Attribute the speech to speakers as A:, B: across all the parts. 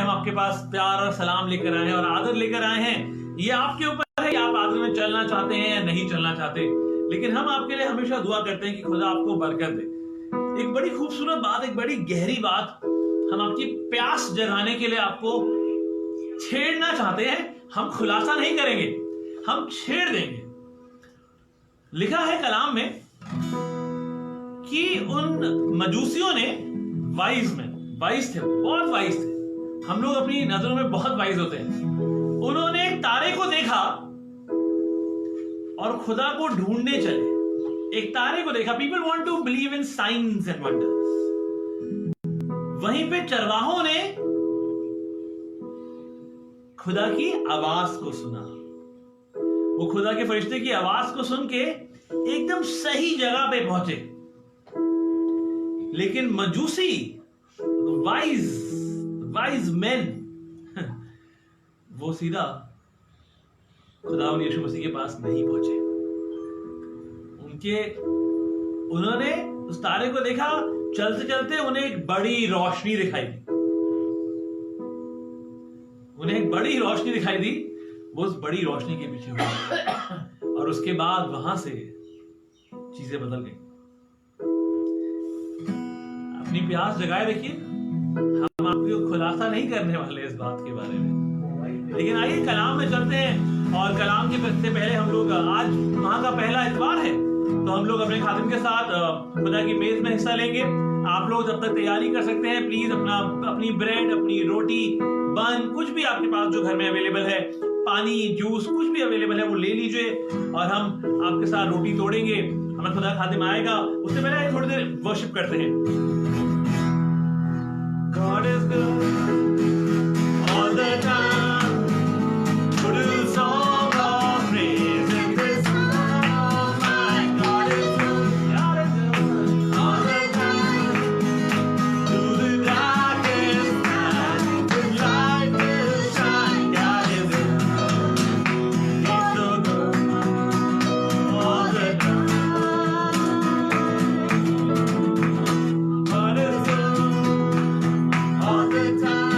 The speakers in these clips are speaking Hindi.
A: हम आपके पास प्यार और सलाम लेकर आए हैं और आदर लेकर आए हैं। ये आपके ऊपर है कि आप आदर में चलना चाहते हैं या नहीं चलना चाहते, लेकिन हम आपके लिए हमेशा दुआ करते हैं कि खुदा आपको बरकत दे। एक बड़ी खूबसूरत बात, एक बड़ी गहरी बात, हम आपकी प्यास जगाने के लिए आपको छेड़ना चाहते हैं। हम खुलासा नहीं करेंगे, हम छेड़ देंगे। लिखा है कलाम में कि उन मजूसियों ने वाइज थे, बहुत वाइज थे। हम लोग अपनी नजरों में बहुत वाइज होते हैं। उन्होंने एक तारे को देखा और खुदा को ढूंढने चले। एक तारे को देखा। People want to believe in science and wonders. वहीं पे चरवाहों ने खुदा की आवाज को सुना। वो खुदा के फरिश्ते की आवाज को सुन के एकदम सही जगह पे पहुंचे। लेकिन मजूसी, वाइज मैन, वो सीधा खुदा यीशु मसीह के पास नहीं पहुंचे। उन्होंने उस तारे को देखा। चलते चलते उन्हें एक बड़ी रोशनी दिखाई दी। वो उस बड़ी रोशनी के पीछे हुए और उसके बाद वहां से चीजें बदल गई। अपनी प्यास जगाए रखिए। हम आपको खुलासा नहीं करने वाले इस बात के बारे में, लेकिन आइए कलाम में चलते हैं। और कलाम के से पहले हम लोग, आज माह का पहला इतवार है, तो हम लोग अपने खादिम के साथ खुदा की मेज में हिस्सा लेंगे। आप लोग जब तक तैयारी कर सकते हैं, प्लीज अपनी ब्रेड, अपनी रोटी, बन, कुछ भी आपके पास जो घर में अवेलेबल है, पानी, जूस, कुछ भी अवेलेबल है, वो ले लीजिए। और हम आपके साथ रोटी तोड़ेंगे। हमारा खुदा खादिम आएगा। उससे पहले थोड़ी देर वर्शिप करते हैं। God is good all the time. Put a song of praise in this song. My God is good all the time. Through the darkest night, the light will shine. God is good. He's so good all the time. God is good all the time.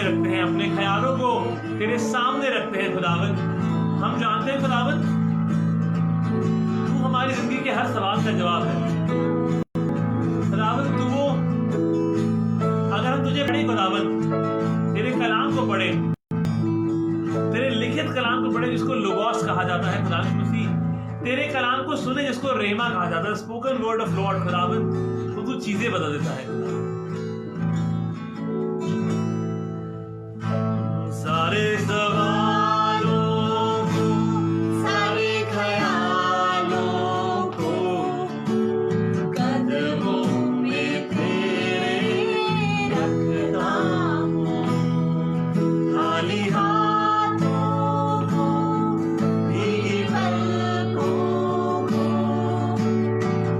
A: रखते हैं, अपने ख्यालों को तेरे सामने रखते हैं खुदावन। हम जानते हैं खुदावन तू हमारी जिंदगी के हर सवाल का जवाब है खुदावन। तू वो अगर हम तुझे पढ़े खुदावन, तेरे कलाम को पढ़े, तेरे लिखित कलाम को पढ़े जिसको लोगोस कहा जाता है खुदावन मसीह, तेरे कलाम को सुने जिसको रेमा कहा जाता है, स्पोकन वर्ड ऑफ लॉर्ड खुदावन, तो तू चीजें बदल देता है। सारे सवालों को, सारे ख्यालों को कदमों में तेरे रखता हूँ, खाली हाथों को, भीगी पलकों को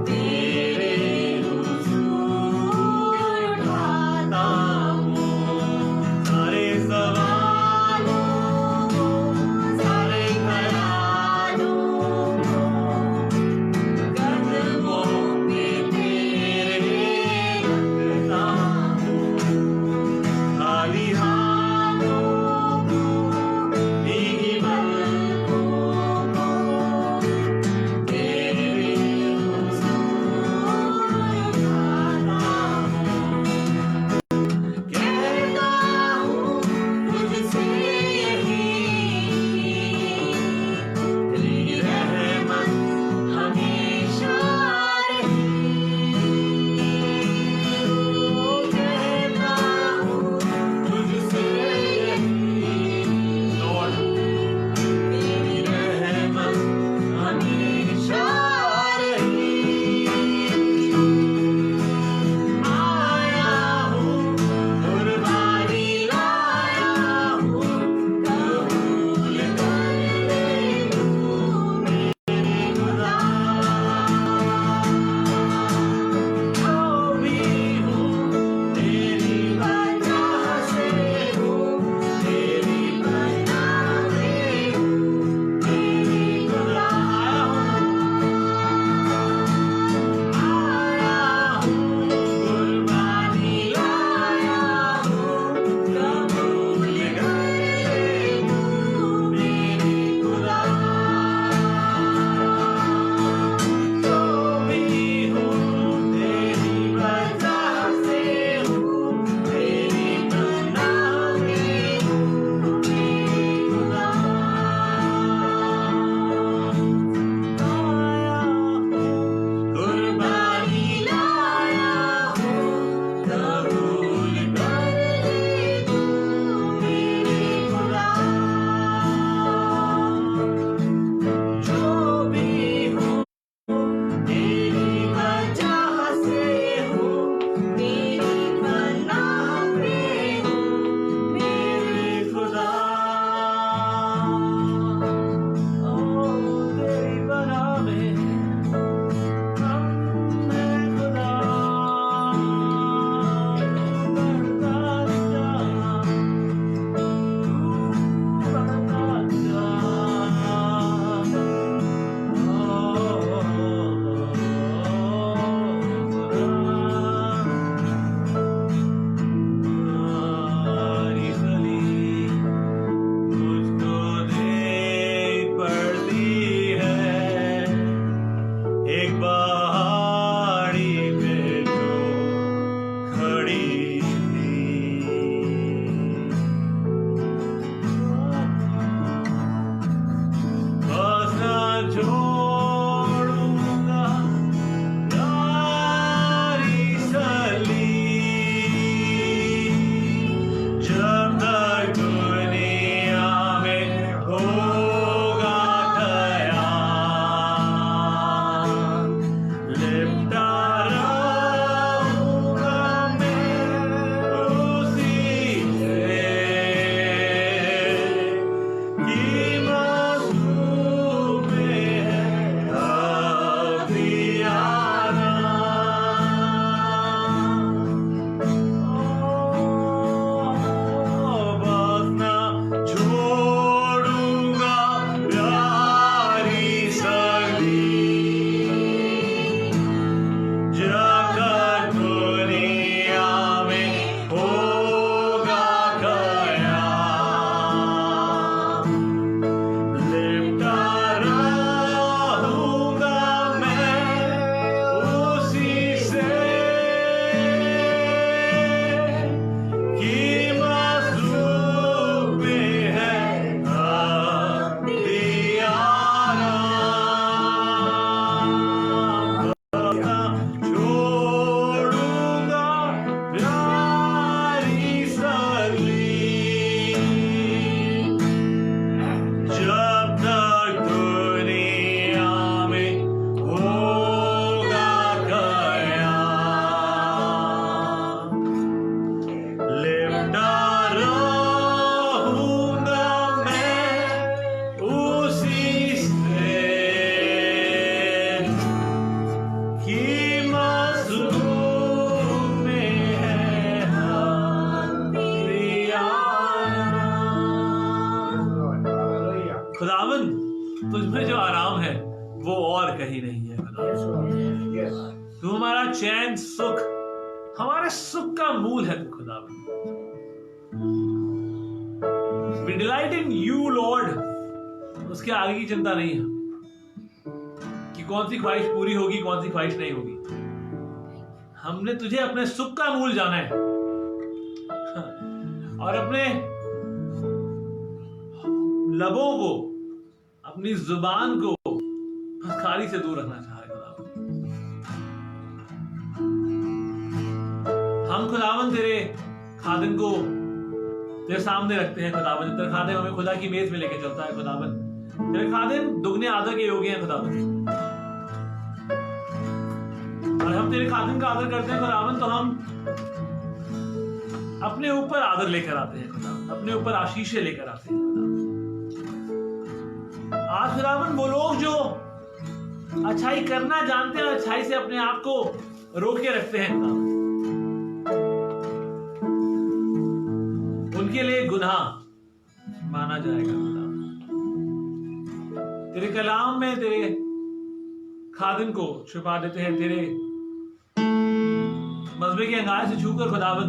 A: तेरे हुजूर तुझमें जो आराम है वो और कहीं नहीं है खुदा। तू हमारा चैन सुख, हमारे सुख का मूल है तू खुदा। We delight in you, Lord. उसके आगे की चिंता नहीं है कि कौन सी ख्वाहिश पूरी होगी, कौन सी ख्वाहिश नहीं होगी। हमने तुझे अपने सुख का मूल जाना है और अपने लबों को, अपनी जुबान को खाली से दूर रखना चाह रहे खुदावन। हम खुदावन तेरे खादिम को तेरे सामने रखते हैं खुदावन। तेरे खादिम हमें खुदा की मेज में लेके चलता है खुदावन। तेरे खादिम दुगने आदर के योग्य हैं खुदावन, और हम तेरे खादिम का आदर करते हैं खुदावन, तो हम अपने ऊपर आदर लेकर आते हैं खुदावन, अपने ऊपर आशीषें लेकर आते हैं खुदावन। आज खुदावन वो लोग जो अच्छाई करना जानते हैं, अच्छाई से अपने आप को रोके रखते हैं खुदावन, उनके लिए गुनाह माना जाएगा खुदा। तेरे कलाम में तेरे खादिम को छुपा देते हैं, तेरे मज़बे के अंगार से छूकर खुदावन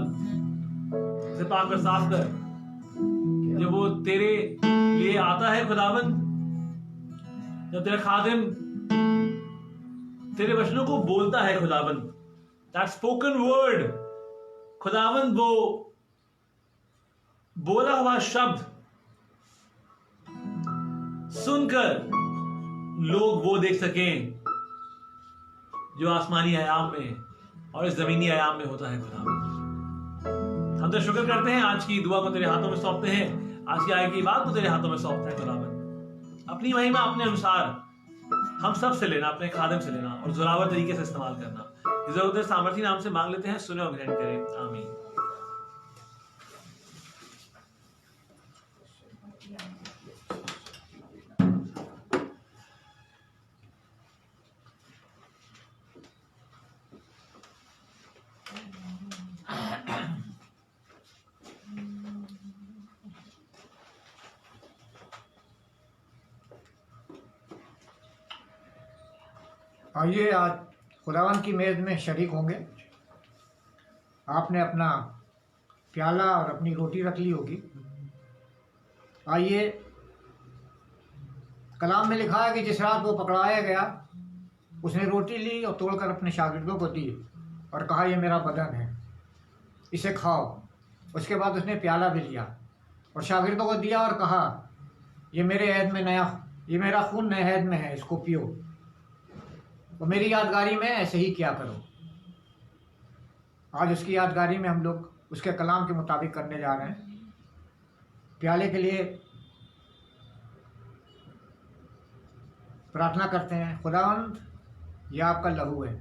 A: से पाक कर साफ कर। जब वो तेरे लिए आता है खुदावन, जब तेरा खादिम तेरे वचनों को बोलता है खुदावन, दैट स्पोकन वर्ड खुदावन, वो बोला हुआ शब्द सुनकर लोग वो देख सकें जो आसमानी आयाम में और इस जमीनी आयाम में होता है खुदा। हम तो शुक्र करते हैं, आज की दुआ को तेरे हाथों में सौंपते हैं, आज की आय की बात को तेरे हाथों में सौंपते हैं खुदावन। अपनी महिमा अपने अनुसार हम सब से लेना, अपने खादिम से लेना और जोरावर तरीके से इस्तेमाल करना। जरूरत सामर्थी नाम से मांग लेते हैं, सुने और ग्रहण करें, आमीन।
B: आइए आज खुदावन की मेज में शरीक होंगे। आपने अपना प्याला और अपनी रोटी रख ली होगी। आइए, कलाम में लिखा है कि जिस रात वो पकड़ाया गया उसने रोटी ली और तोड़कर अपने शागिर्दों को दी और कहा, यह मेरा बदन है, इसे खाओ। उसके बाद उसने प्याला भी लिया और शागिर्दों को दिया और कहा, ये मेरा खून नए ऐहद में है, इसको पियो। तो मेरी यादगारी में ऐसे ही किया करो। आज उसकी यादगारी में हम लोग उसके कलाम के मुताबिक करने जा रहे हैं। प्याले के लिए प्रार्थना करते हैं। खुदावंद, यह आपका लहू है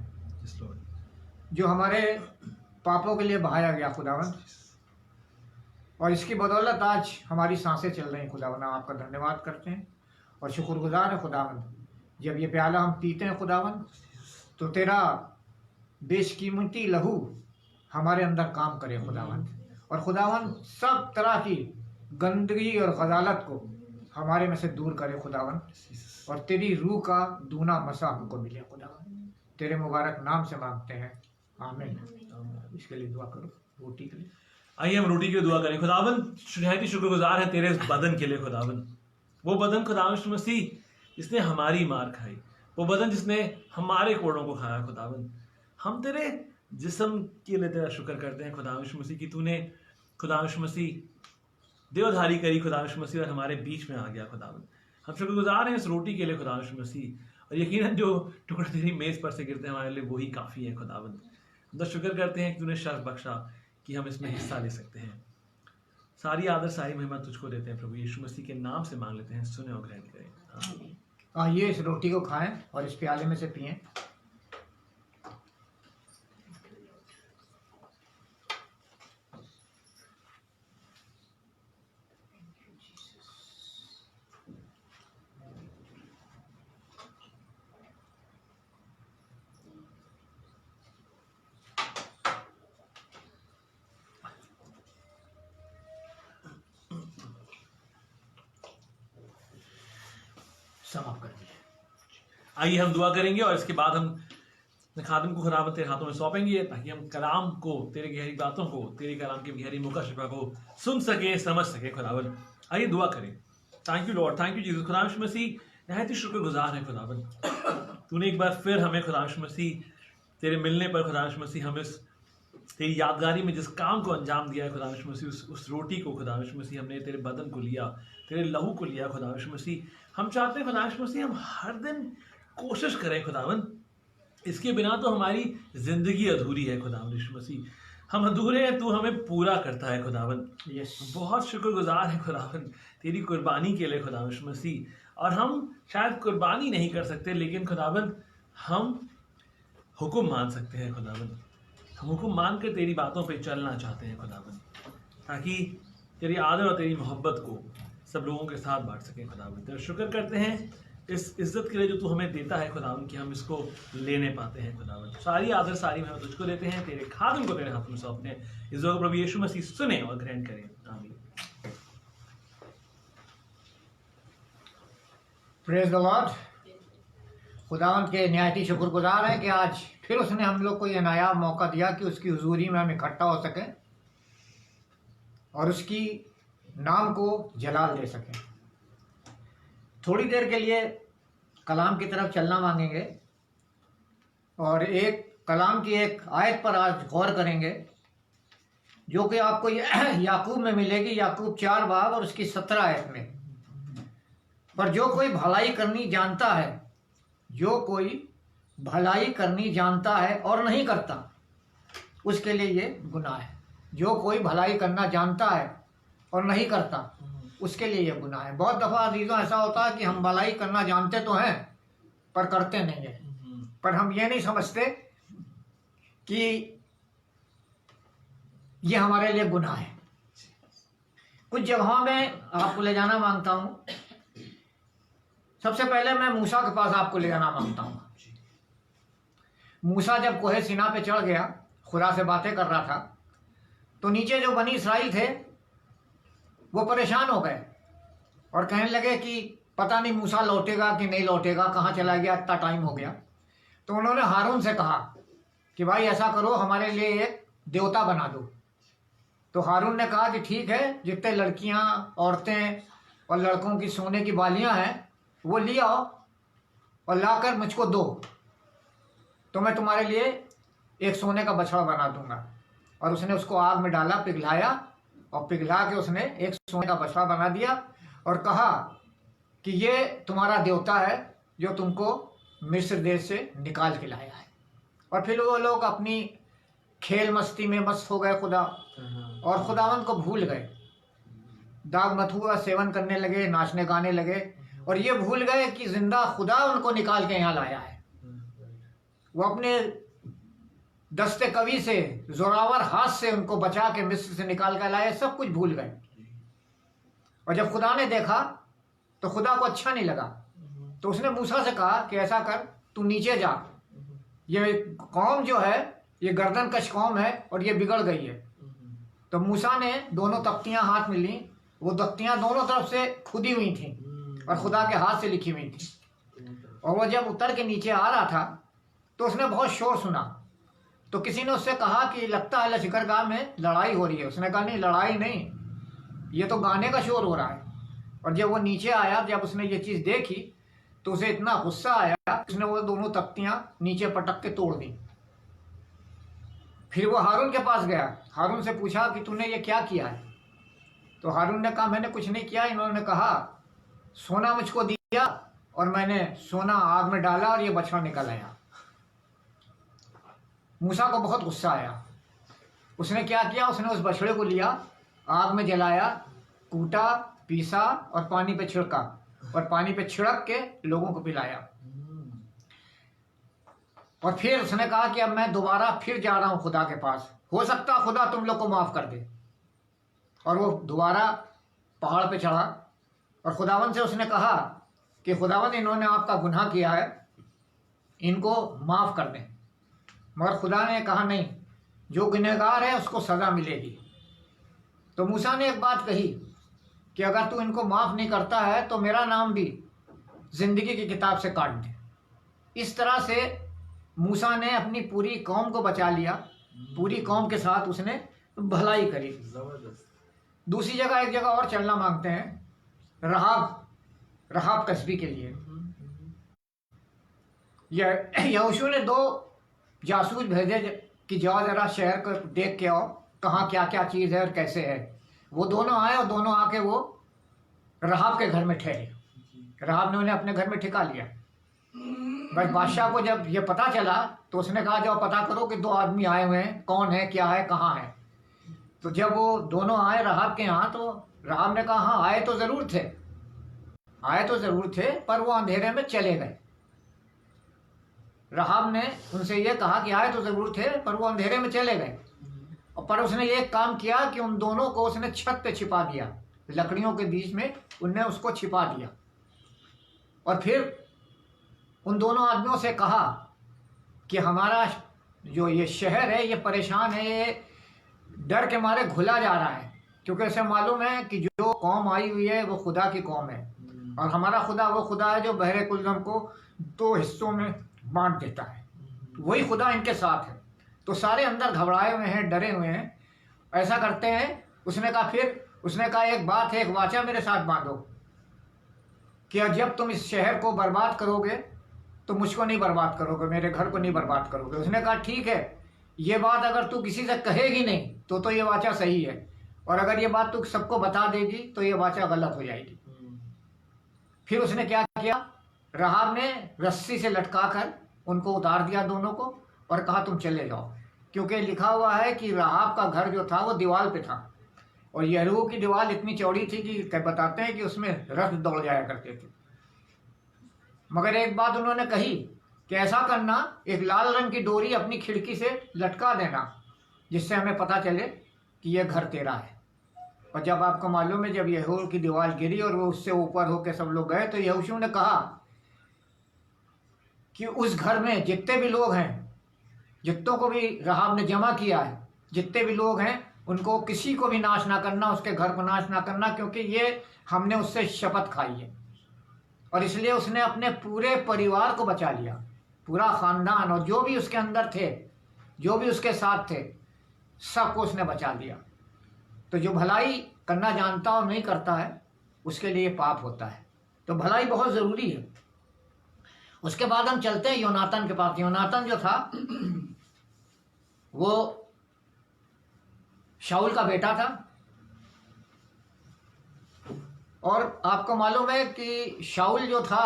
B: जो हमारे पापों के लिए बहाया गया खुदावंद, और इसकी बदौलत आज हमारी सांसें चल रही हैं खुदावंद। हम आपका धन्यवाद करते हैं और शुक्रगुजार है खुदावंद। जब ये प्याला हम पीते हैं खुदावंद, तो तेरा बेशकीमती लहू हमारे अंदर काम करे खुदावंद, और खुदावंद सब तरह की गंदगी और गजालत को हमारे में से दूर करे खुदावंद, और तेरी रूह का दूना मसा हमको मिले खुदावंद। तेरे मुबारक नाम से मांगते हैं, आमीन। इसके लिए दुआ करो, रोटी के लिए।
A: आइए हम रोटी के लिए दुआ करें। खुदावंद, शुक्रगुजार है तेरे बदन के लिए खुदावंद, वो बदन खुदावंद मसीह जिसने हमारी मार खाई, वो बदन जिसने हमारे कोड़ों को खाया खुदावंद। हम तेरे जिस्म के लिए तेरा शुक्र करते हैं खुदावंद मसीह कि तूने खुदावंद मसीह देवधारी करी खुदावंद मसीह और हमारे बीच में आ गया खुदावंद। हम शुक्रगुजार हैं इस रोटी के लिए खुदावंद मसीह, और यकीनन जो टुकड़े तेरी मेज़ पर से गिरते हैं हमारे लिए वही काफ़ी है खुदावंद। हम तो शुक्र करते हैं कि तूने शर्फ बख्शा कि हम इसमें हिस्सा ले सकते हैं। सारी आदर सारी महिमा तुझको देते हैं प्रभु यीशु मसीह के नाम से मांग लेते हैं, सुने और ग्रहण करें, आमीन।
B: आइए इस रोटी को खाएं और इस प्याले में से पिएं। समाप्त कर दिए।
A: आइए हम दुआ करेंगे और इसके बाद हम खादिम को खुदावंद तेरे हाथों में सौंपेंगे ताकि हम कलाम को, तेरे गहरी बातों को, तेरे कलाम की गहरी मुकाशिफा को सुन सके, समझ सके। खुदावंद आइए दुआ करें। Thank you Lord, thank you Jesus. खुदा यीशु मसीह नहायत ही शुक्रगुजार है खुदावंद, तूने एक बार फिर हमें खुदा यीशु मसीह तेरे मिलने पर खुदा यीशु मसीह हमें तेरी यादगारी में जिस काम को अंजाम दिया है खुदा यीशु मसीह, उस रोटी को खुदा यीशु मसीह हमने तेरे बदन को लिया, तेरे लहू को लिया खुदा यीशु मसीह। हम चाहते हैं खुदा यीशु मसीह हम हर दिन कोशिश करें खुदावंद, इसके बिना तो हमारी जिंदगी अधूरी है खुदावंद यीशु मसीह। हम अधूरे हैं, तू हमें पूरा करता है खुदावंद।
B: यस,
A: बहुत शुक्रगुजार है खुदावंद तेरी कुर्बानी के लिए खुदा यीशु मसीह। और हम शायद कुर्बानी नहीं कर सकते, लेकिन खुदावंद हम हुक्म मान सकते हैं खुदावंद। हम हुक्म मान कर तेरी बातों पे चलना चाहते हैं खुदावंद, ताकि तेरी आदर और तेरी मोहब्बत को सब लोगों के साथ बांट सकें खुदावंद। तेरा शुक्र करते हैं इस इज्जत के लिए जो तू हमें देता है खुदावंद, कि हम इसको लेने पाते हैं खुदावंद। सारी आदर सारी हम तुझको देते हैं, तेरे खादिम को तेरे हाथ में सौंपते हैं। इस दुआ को प्रभु यीशु मसीह सुने और ग्रहण करें, आमीन।
B: Praise the Lord. खुदावंद के निहायती शुक्रगुजार है कि आज फिर उसने हम लोग को यह नायाब मौका दिया कि उसकी हुजूरी में हम इकट्ठा हो सकें और उसकी नाम को जलाल दे सकें। थोड़ी देर के लिए कलाम की तरफ चलना मांगेंगे और एक कलाम की एक आयत पर आज गौर करेंगे, जो कि आपको याकूब में मिलेगी, याकूब 4 बाब और उसकी 17 आयत में। पर जो कोई भलाई करनी जानता है, जो कोई भलाई करनी जानता है और नहीं करता, उसके लिए ये गुनाह है। जो कोई भलाई करना जानता है और नहीं करता, उसके लिए ये गुनाह है। बहुत दफ़ा अजीज़ों ऐसा होता है कि हम भलाई करना जानते तो हैं पर करते नहीं हैं, पर हम ये नहीं समझते कि ये हमारे लिए गुनाह है। कुछ जगहों में आपको ले जाना मांगता हूँ। सबसे पहले मैं मूसा के पास आपको ले जाना मांगता हूँ। मूसा जब कोहे सिना पे चढ़ गया, खुदा से बातें कर रहा था, तो नीचे जो बनी इसराइल थे वो परेशान हो गए और कहने लगे कि पता नहीं मूसा लौटेगा कि नहीं लौटेगा, कहाँ चला गया, इतना टाइम हो गया। तो उन्होंने हारून से कहा कि भाई ऐसा करो, हमारे लिए एक देवता बना दो। तो हारून ने कहा कि ठीक है, जितने लड़कियां, औरतें और लड़कों की सोने की बालियां हैं वो ले आओ और लाकर मुझको दो, तो मैं तुम्हारे लिए एक सोने का बछड़ा बना दूंगा। और उसने उसको आग में डाला, पिघलाया, और पिघला के उसने एक सोने का बछड़ा बना दिया और कहा कि ये तुम्हारा देवता है जो तुमको मिस्र देश से निकाल के लाया है। और फिर वो लोग अपनी खेल मस्ती में मस्त हो गए खुदा, और खुदावंद को भूल गए। दाग मथुआ सेवन करने लगे, नाचने गाने लगे, और ये भूल गए कि जिंदा खुदा उनको निकाल के यहाँ लाया है। वो अपने दस्ते कवि से, जोरावर हाथ से उनको बचा के मिस्र से निकाल कर लाए, सब कुछ भूल गए। और जब खुदा ने देखा तो खुदा को अच्छा नहीं लगा, तो उसने मूसा से कहा कि ऐसा कर, तू नीचे जा, ये कौम जो है ये गर्दन कश कौम है और ये बिगड़ गई है। तो मूसा ने दोनों तख्तियां हाथ में ली, वो तख्तियां दोनों तरफ से खुदी हुई थी और खुदा के हाथ से लिखी हुई थी। और वो जब उतर के नीचे आ रहा था तो उसने बहुत शोर सुना। तो किसी ने उससे कहा कि लगता है लश्करगाह में लड़ाई हो रही है। उसने कहा नहीं, लड़ाई नहीं, ये तो गाने का शोर हो रहा है। और जब वो नीचे आया, जब उसने ये चीज़ देखी तो उसे इतना गुस्सा आया, उसने वो दोनों तख्तियां नीचे पटक के तोड़ दी। फिर वो हारून के पास गया, हारून से पूछा कि तूने ये क्या किया है। तो हारून ने कहा मैंने कुछ नहीं किया। इन्होंने कहा सोना मुझको दिया और मैंने सोना आग में डाला और ये बछड़ा निकल आया। मूसा को बहुत गुस्सा आया। उसने क्या किया, उसने उस बछड़े को लिया, आग में जलाया, कूटा, पीसा और पानी पे छिड़का, और पानी पे छिड़क के लोगों को पिलाया। और फिर उसने कहा कि अब मैं दोबारा फिर जा रहा हूं खुदा के पास, हो सकता खुदा तुम लोग को माफ कर दे। और वो दोबारा पहाड़ पे चढ़ा और खुदावन से उसने कहा कि खुदावन इन्होंने आपका गुनाह किया है, इनको माफ कर दें। मगर खुदा ने कहा नहीं, जो गुनहगार है उसको सज़ा मिलेगी। तो मूसा ने एक बात कही कि अगर तू इनको माफ़ नहीं करता है तो मेरा नाम भी जिंदगी की किताब से काट दे। इस तरह से मूसा ने अपनी पूरी कौम को बचा लिया, पूरी कौम के साथ उसने भलाई करी। दूसरी जगह, एक जगह और चलना मांगते हैं, रहाब कस्बी के लिए। यहोशू ने 2 जासूस भेजे कि जाओ जरा शहर को देख के आओ, कहाँ क्या क्या चीज़ है और कैसे है। वो दोनों आए और दोनों आके वो रहाब के घर में ठहरे। रहाब ने उन्हें अपने घर में ठिका लिया। भाई बादशाह को जब ये पता चला तो उसने कहा जाओ पता करो कि 2 आदमी आए हुए हैं, कौन है, क्या है, कहाँ है। तो जब वो दोनों आए रहाब के यहाँ, तो रहाब ने कहा हाँ आए तो ज़रूर थे, पर वो अंधेरे में चले गए। रहाब ने उनसे ये कहा कि आए तो ज़रूर थे पर वो अंधेरे में चले गए। और पर उसने एक काम किया कि उन दोनों को उसने छत पे छिपा दिया, लकड़ियों के बीच में उनने उसको छिपा दिया। और फिर उन दोनों आदमियों से कहा कि हमारा जो ये शहर है ये परेशान है, ये डर के मारे घुला जा रहा है, क्योंकि उसे मालूम है कि जो कौम आई हुई है वो खुदा की कौम है, और हमारा खुदा वो खुदा है जो बहरे कुलदम को 2 हिस्सों में बांट देता है। वही खुदा इनके साथ है। तो सारे अंदर घबराए हुए हैं, डरे हुए हैं। ऐसा करते हैं, उसने कहा एक बात है, एक वाचा मेरे साथ बांधो कि जब तुम इस शहर को बर्बाद करोगे तो मुझको नहीं बर्बाद करोगे, मेरे घर को नहीं बर्बाद करोगे। उसने कहा ठीक है, ये बात अगर तू किसी से कहेगी नहीं तो ये वाचा सही है, और अगर ये बात तू सबको बता देगी तो ये वाचा गलत हो जाएगी। फिर उसने क्या किया, रहाब ने रस्सी से लटका कर उनको उतार दिया दोनों को, और कहा तुम चले जाओ। क्योंकि लिखा हुआ है कि रहाब का घर जो था वो दीवार पे था, और यरीहो की दीवार इतनी चौड़ी थी कि बताते हैं कि उसमें रथ दौड़ जाया करते थे। मगर एक बात उन्होंने कही कि ऐसा करना, एक लाल रंग की डोरी अपनी खिड़की से लटका देना, जिससे हमें पता चले कि यह घर तेरा है। और जब आपको मालूम है, जब यरीहो की दीवार गिरी और वो उससे ऊपर होकर सब लोग गए, तो यहोशू ने कहा कि उस घर में जितने भी लोग हैं, जितनों को भी रहाब ने जमा किया है, जितने भी लोग हैं, उनको किसी को भी नाश ना करना, उसके घर को नाश ना करना, क्योंकि ये हमने उससे शपथ खाई है। और इसलिए उसने अपने पूरे परिवार को बचा लिया, पूरा खानदान, और जो भी उसके अंदर थे, जो भी उसके साथ थे, सबको उसने बचा लिया। तो जो भलाई करना जानता और नहीं करता है उसके लिए पाप होता है। तो भलाई बहुत ज़रूरी है। उसके बाद हम चलते हैं योनातन के पास। योनातन जो था वो शाऊल का बेटा था, और आपको मालूम है कि शाऊल जो था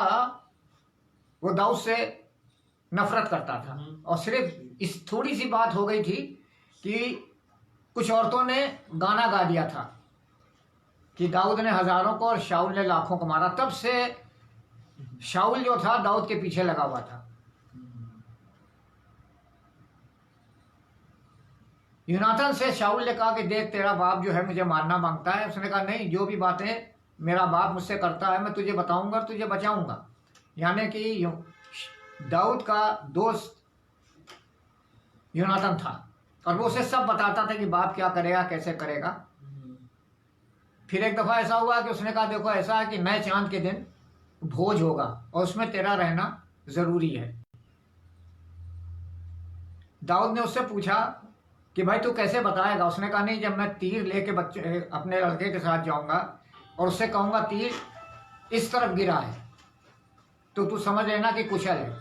B: वो दाऊद से नफरत करता था। और सिर्फ इस थोड़ी सी बात हो गई थी कि कुछ औरतों ने गाना गा दिया था कि दाऊद ने हजारों को और शाऊल ने लाखों को मारा। तब से शाऊल जो था दाऊद के पीछे लगा हुआ था। योनातन से शाऊल ने कहा कि देख तेरा बाप जो है मुझे मारना मांगता है। उसने कहा नहीं, जो भी बातें मेरा बाप मुझसे करता है मैं तुझे बताऊंगा और तुझे बचाऊंगा। यानी कि दाऊद का दोस्त योनातन था, और वो उसे सब बताता था कि बाप क्या करेगा, कैसे करेगा। फिर एक दफ़ा ऐसा हुआ कि उसने कहा देखो ऐसा है कि नए चांद के दिन भोज होगा और उसमें तेरा रहना ज़रूरी है। दाऊद ने उससे पूछा कि भाई तू कैसे बताएगा। उसने कहा नहीं, जब मैं तीर लेके बच्चे अपने लड़के के साथ जाऊंगा और उससे कहूँगा तीर इस तरफ गिरा है तो तू समझ लेना कि कुशल है,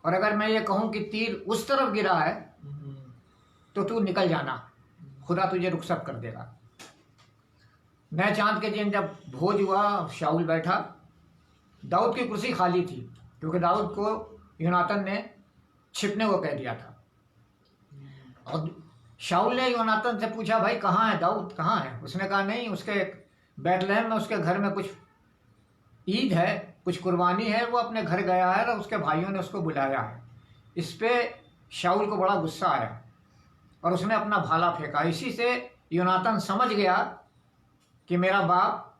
B: और अगर मैं ये कहूँ कि तीर उस तरफ गिरा है तो तू निकल जाना, खुदा तुझे रुखसत कर देगा। नए चांद के दिन जब भोज हुआ, शाऊल बैठा, दाऊद की कुर्सी खाली थी क्योंकि दाऊद को योनातन ने छिपने को कह दिया था। और शाऊल ने योनातन से पूछा भाई कहाँ है दाऊद, कहाँ है। उसने कहा नहीं, उसके बैतलहम में उसके घर में कुछ ईद है, कुछ कुर्बानी है, वो अपने घर गया है और उसके भाइयों ने उसको बुलाया है। इस पे शाऊल को बड़ा गुस्सा आया और उसने अपना भाला फेंका। इसी से योनातन समझ गया कि मेरा बाप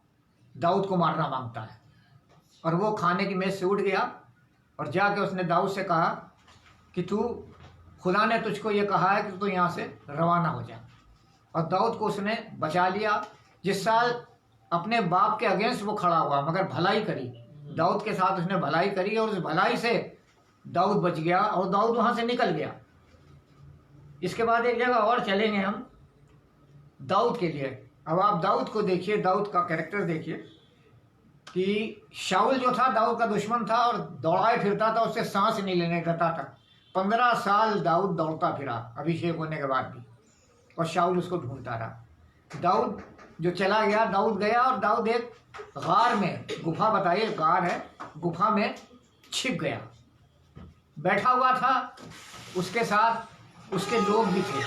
B: दाऊद को मारना मांगता है, और वो खाने की मेज से उठ गया और जाके उसने दाऊद से कहा कि तू, खुदा ने तुझको ये कहा है कि तू यहाँ से रवाना हो जा। और दाऊद को उसने बचा लिया। जिस साल अपने बाप के अगेंस्ट वो खड़ा हुआ मगर भलाई करी, दाऊद के साथ उसने भलाई करी और उस भलाई से दाऊद बच गया और दाऊद वहां से निकल गया। इसके बाद एक जगह और चलेंगे हम दाऊद के लिए। अब आप दाऊद को देखिए, दाऊद का कैरेक्टर देखिए कि शाऊल जो था दाऊद का दुश्मन था और दौड़ाए फिरता था, उससे सांस नहीं लेने देता था। 15 साल दाऊद दौड़ता फिरा अभिषेक होने के बाद भी, और शाऊल उसको ढूंढता रहा। दाऊद जो चला गया, दाऊद गया और दाऊद एक गार में, गुफा बताइए गार है, गुफा में छिप गया, बैठा हुआ था। उसके साथ उसके लोग भी थे,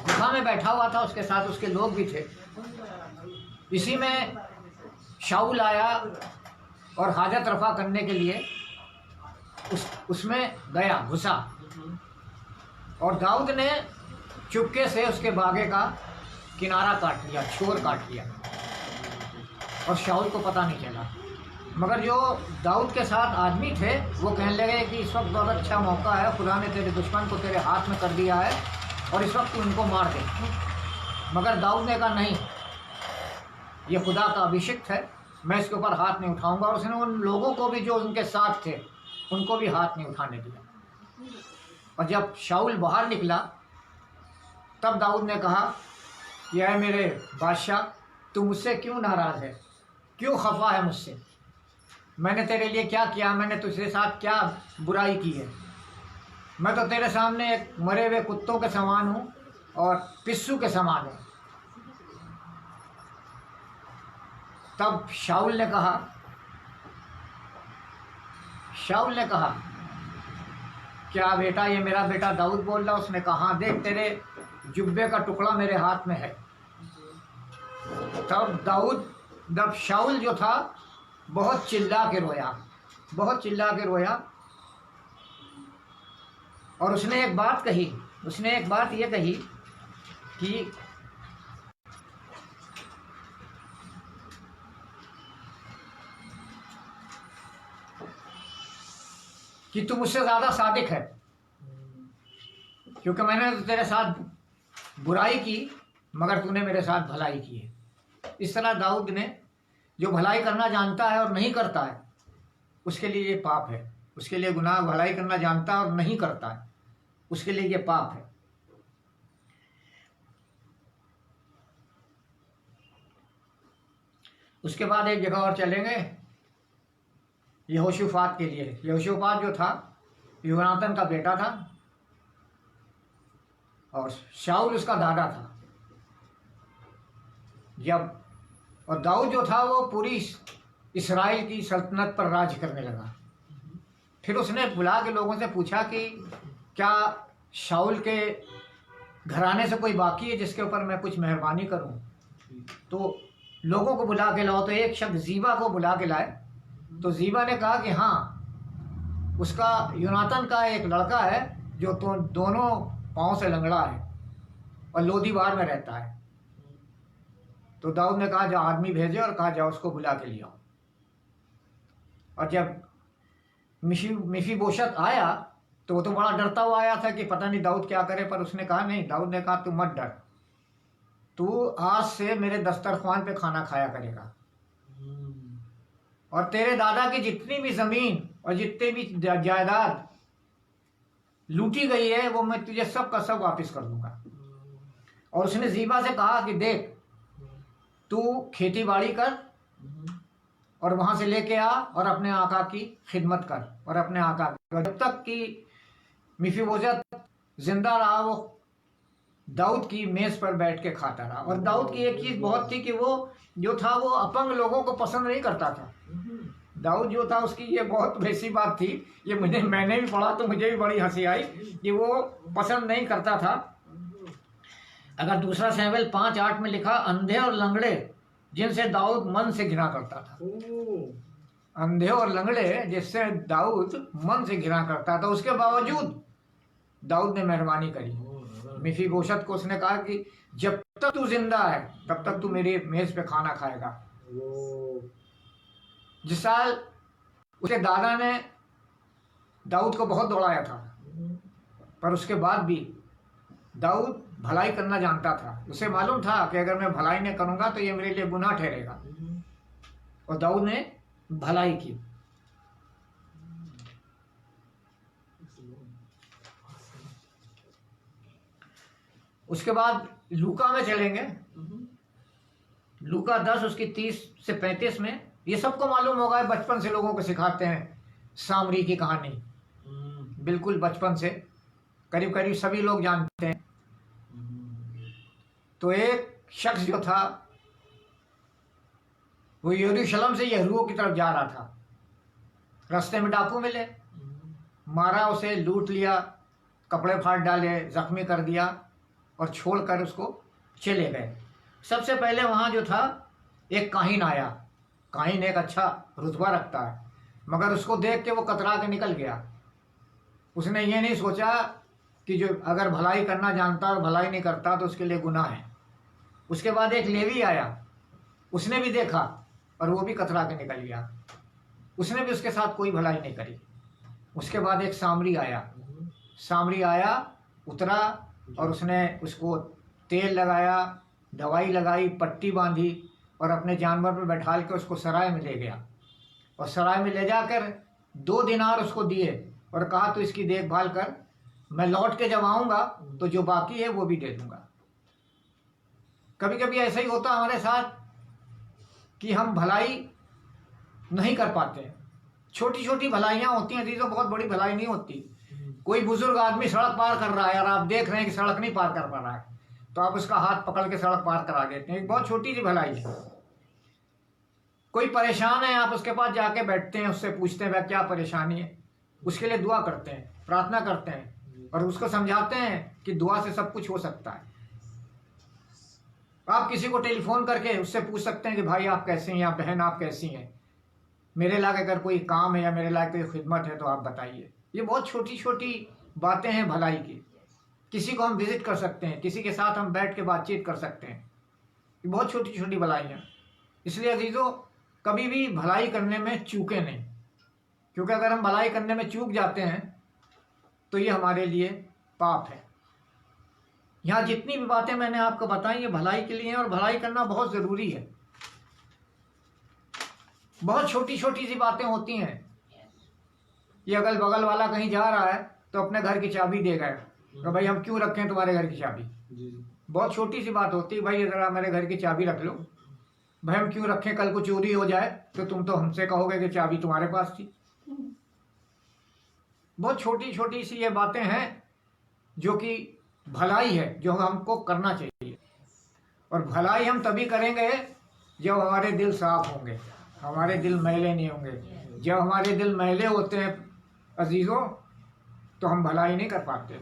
B: गुफा में बैठा हुआ था, उसके साथ उसके लोग भी थे। इसी में शाऊल आया और हाजत रफा करने के लिए उसमें गया, घुसा, और दाऊद ने चुपके से उसके बागे का किनारा काट लिया, छोर काट लिया, और शाऊल को पता नहीं चला। मगर जो दाऊद के साथ आदमी थे वो कहने लगे कि इस वक्त बहुत अच्छा मौका है, खुदा ने तेरे दुश्मन को तेरे हाथ में कर दिया है और इस वक्त तू इनको मार दे। मगर दाऊद ने कहा नहीं, ये खुदा का अभिषिक्त है, मैं इसके ऊपर हाथ नहीं उठाऊंगा। और उसने उन लोगों को भी जो उनके साथ थे उनको भी हाथ नहीं उठाने दिया। और जब शाऊल बाहर निकला तब दाऊद ने कहा कि ऐ मेरे बादशाह, तू मुझसे क्यों नाराज़ है, क्यों खफा है मुझसे? मैंने तेरे लिए क्या किया? मैंने तुझे साथ क्या बुराई की है? मैं तो तेरे सामने एक मरे हुए कुत्तों के समान हूँ और पिस्सू के समान हूँ। तब शाऊल ने कहा क्या बेटा, ये मेरा बेटा दाऊद बोल रहा? उसने कहा हाँ, देख तेरे जुब्बे का टुकड़ा मेरे हाथ में है। तब शाऊल जो था बहुत चिल्ला के रोया, और उसने एक बात ये कही कि तू मुझसे ज़्यादा सादिक है, क्योंकि मैंने तेरे साथ बुराई की मगर तूने मेरे साथ भलाई की है। इस तरह दाऊद ने जो भलाई करना जानता है और नहीं करता है उसके लिए ये पाप है, उसके लिए गुनाह। भलाई करना जानता है और नहीं करता है उसके लिए ये पाप है। उसके बाद एक जगह और चलेंगे यहोशापात के लिए। यहोशापात जो था योनातान का बेटा था और शाऊल उसका दादा था। और दाऊद जो था वो पूरी इस्राएल की सल्तनत पर राज करने लगा। फिर उसने बुला के लोगों से पूछा कि क्या शाऊल के घराने से कोई बाकी है जिसके ऊपर मैं कुछ मेहरबानी करूं? तो लोगों को बुला के लाओ। तो एक शख्स जीबा को बुला के लाए। तो जीबा ने कहा कि हाँ, उसका योनातान का एक लड़का है जो तो दोनों पाँव से लंगड़ा है और लोदीबार में रहता है। तो दाऊद ने कहा जा आदमी भेजे और कहा जा उसको बुला के ले आओ। और जब मिफीबोशत आया तो वो तो बड़ा डरता हुआ आया था कि पता नहीं दाऊद क्या करे, पर उसने कहा नहीं। दाऊद ने कहा तू मत डर, तू आज से मेरे दस्तरख्वान पे खाना खाया करेगा और तेरे दादा की जितनी भी जमीन और जितने भी जायदाद लूटी गई है वो मैं तुझे सब का सब वापस कर दूंगा। और उसने जीबा से कहा कि देख, तू खेती बाड़ी कर और वहां से लेके आ और अपने आका की खिदमत कर और अपने आका की। जब तक कि मिफीबोशत जिंदा रहा वो दाऊद की मेज पर बैठ के खाता रहा। और दाऊद की एक चीज बहुत थी कि वो जो था वो अपंग लोगों को पसंद नहीं करता था। दाऊद जो था उसकी ये बहुत वैसी बात थी, ये मैंने भी पढ़ा तो मुझे भी बड़ी हंसी आई कि वो पसंद नहीं करता था। अगर दूसरा शमूएल 5:8 में लिखा, अंधे और लंगड़े जिनसे दाऊद मन से घृणा करता था। अंधे और लंगड़े जिससे दाऊद मन से घृणा करता था, उसके बावजूद दाऊद ने मेहरबानी करी। मिफीबोशत को उसने कहा कि जब तक तू जिंदा है तब तक तू मेरी मेज पे खाना खाएगा। जिस साल उसके दादा ने दाऊद को बहुत दौड़ाया था, पर उसके बाद भी दाऊद भलाई करना जानता था। उसे मालूम था कि अगर मैं भलाई नहीं करूंगा तो ये मेरे लिए गुनाह ठहरेगा। और दाऊद ने भलाई की। उसके बाद लूका में चलेंगे, लूका 10 उसकी 30 से 35 में। ये सबको मालूम होगा, बचपन से लोगों को सिखाते हैं सामरी की कहानी, बिल्कुल बचपन से करीब करीब सभी लोग जानते हैं। तो एक शख्स जो था वो यरूशलेम से यरीहो की तरफ जा रहा था। रास्ते में डाकू मिले, मारा उसे, लूट लिया, कपड़े फाड़ डाले, जख्मी कर दिया और छोड़कर उसको चले गए। सबसे पहले वहाँ जो था एक काहिन आया। काहिन एक अच्छा रुतबा रखता है, मगर उसको देख के वो कतरा के निकल गया। उसने ये नहीं सोचा कि जो अगर भलाई करना जानता और भलाई नहीं करता तो उसके लिए गुनाह है। उसके बाद एक लेवी आया, उसने भी देखा और वो भी कतरा के निकल गया। उसने भी उसके साथ कोई भलाई नहीं करी। उसके बाद एक सामरी आया, उतरा और उसने उसको तेल लगाया, दवाई लगाई, पट्टी बांधी और अपने जानवर पर बैठा के उसको सराय में ले गया। और सराय में ले जाकर 2 दिनार उसको दिए और कहा तो इसकी देखभाल कर, मैं लौट के जब आऊँगा तो जो बाकी है वो भी दे दूँगा। कभी कभी ऐसा ही होता हमारे साथ कि हम भलाई नहीं कर पाते। छोटी छोटी भलाइयाँ होती हैं, चीज़ों बहुत बड़ी भलाई नहीं होती। कोई बुजुर्ग आदमी सड़क पार कर रहा है और आप देख रहे हैं कि सड़क नहीं पार कर पा रहा है, तो आप उसका हाथ पकड़ के सड़क पार करा देते हैं, एक बहुत छोटी सी भलाई है। कोई परेशान है, आप उसके पास जाके बैठते हैं, उससे पूछते हैं वह क्या परेशानी है, उसके लिए दुआ करते हैं, प्रार्थना करते हैं और उसको समझाते हैं कि दुआ से सब कुछ हो सकता है। आप किसी को टेलीफोन करके उससे पूछ सकते हैं कि भाई आप कैसे हैं या बहन आप कैसी हैं, मेरे लायक अगर कोई काम है या मेरे लायक कोई खिदमत है तो आप बताइए। ये बहुत छोटी छोटी बातें हैं भलाई की। किसी को हम विजिट कर सकते हैं, किसी के साथ हम बैठ के बातचीत कर सकते हैं, ये बहुत छोटी छोटी भलाइयाँ। इसलिए अजीजों, कभी भी भलाई करने में चूकें नहीं, क्योंकि अगर हम भलाई करने में चूक जाते हैं तो ये हमारे लिए पाप है। यहाँ जितनी भी बातें मैंने आपको बताई ये भलाई के लिए हैं और भलाई करना बहुत ज़रूरी है। बहुत छोटी छोटी सी बातें होती हैं। ये अगल बगल वाला कहीं जा रहा है तो अपने घर की चाबी दे गए, तो भाई हम क्यों रखें तुम्हारे घर की चाबी। बहुत छोटी सी बात होती है, भाई ज़रा मेरे घर की चाबी रख लो। भाई हम क्यों रखें, कल को चोरी हो जाए तो तुम तो हमसे कहोगे कि चाबी तुम्हारे पास थी। बहुत छोटी छोटी सी ये बातें हैं जो कि भलाई है, जो हमको करना चाहिए। और भलाई हम तभी करेंगे जब हमारे दिल साफ होंगे, हमारे दिल मैले नहीं होंगे। जब हमारे दिल मैले होते हैं अजीज़ों तो हम भलाई नहीं कर पाते,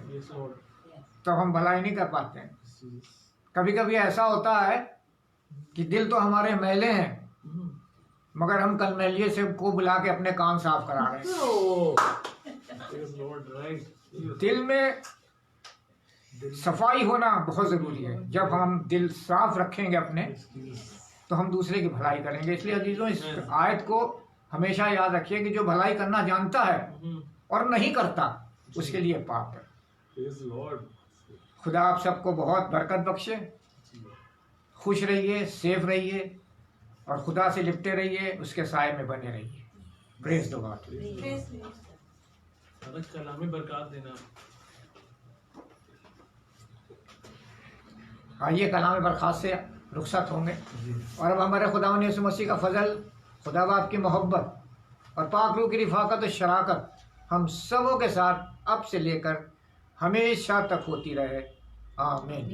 B: तो हम भलाई नहीं कर पाते हैं। कभी कभी ऐसा होता है कि दिल तो हमारे मैले हैं, मगर हम कल मैलिए से को बुला के अपने कान साफ करा रहे हैं। दिल में सफाई होना बहुत ज़रूरी है। जब हम दिल साफ रखेंगे अपने तो हम दूसरे की भलाई करेंगे। इसलिए अजीजों, इस आयत को हमेशा याद रखिए कि जो भलाई करना जानता है और नहीं करता उसके लिए पाप है। खुदा आप सबको बहुत बरकत बख्शे। खुश रहिए, सेफ रहिए और खुदा से लिपटे रहिए, उसके साए में बने रहिए। Praise the God.
A: कलामी बरकत देना।
B: आइए कलाम बरखास्त से रुखसत होंगे और अब हमारे खुदावंद यीशु मसीह का फजल, खुदा बाप की मोहब्बत और पाक रूह की रिफाकत और शराकत हम सबों के साथ अब से लेकर हमेशा तक होती रहे। आमीन।